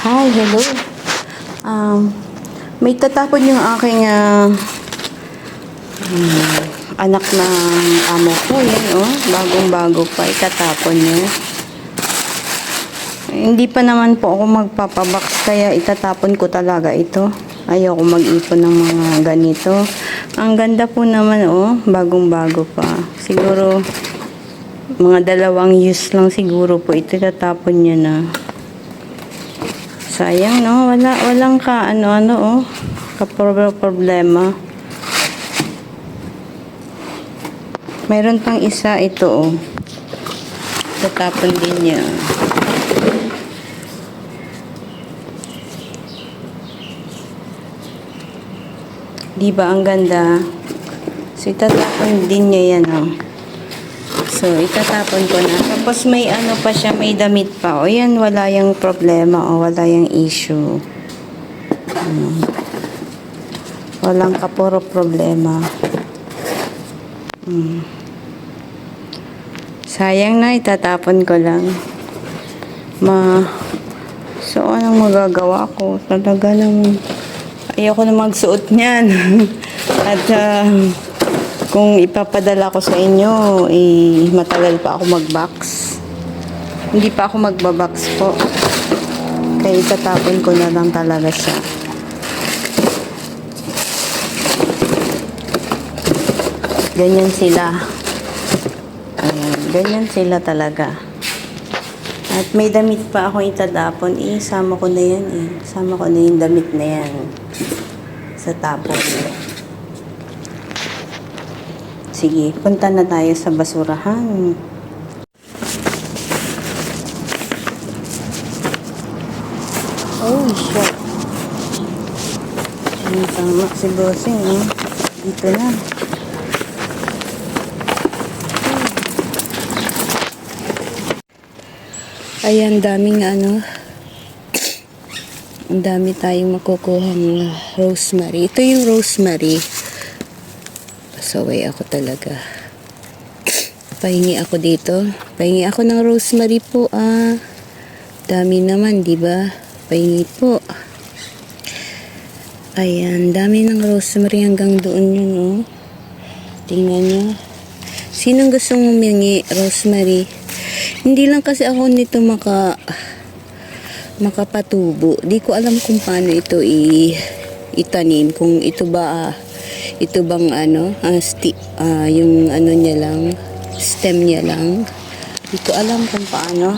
Hi, hello. May tatapon yung aking anak ng amo ko. Yan, oh. Bagong-bago pa. Itatapon niya. Hindi pa naman po ako magpapabox, kaya itatapon ko talaga ito. Ayoko mag-ipon ng mga ganito. Ang ganda po naman, oh. Bagong-bago pa. Siguro, mga 2 use lang siguro po. Ito itatapon niya na. Sayang, no? Walang oh. Problema. Meron pang isa, ito, oh. Tatapon din niya. Diba ang ganda? So, itatapon din niya yan, oh. So, itatapon ko na. Tapos may ano pa siya, may damit pa. O yan, wala yung problema o wala yung issue. Walang kapuro problema. Sayang na, itatapon ko lang. So, anong magagawa ko? Talaga naman. Ayoko na magsuot niyan. At, kung ipapadala ko sa inyo, matagal pa ako mag-box. Hindi pa ako magbabox po. Kaya itatapon ko na lang talaga siya. Ganyan sila. Ayan, ganyan sila talaga. At may damit pa akong itatapon. Sama ko na yan. Sama ko na yung damit na yan. Sa tapon. Sige, punta na tayo sa basurahan. Oh, shit. Tama si bossing, eh. Dito na. Ayan, daming ang dami tayong makukuhang rosemary. Ito yung rosemary. Pasaway ako talaga. Pahingi ako dito. Pahingi ako ng rosemary po, Dami naman, di ba? Pahingi po. Ayan, dami ng rosemary hanggang doon yun, oh. Tingnan nyo. Sinong gustong humingi rosemary? Hindi lang kasi ako nito makapatubo. Di ko alam kung paano ito itanim. Kung ito ba ito bang yung niya lang, stem niya lang. Di ko alam kung paano.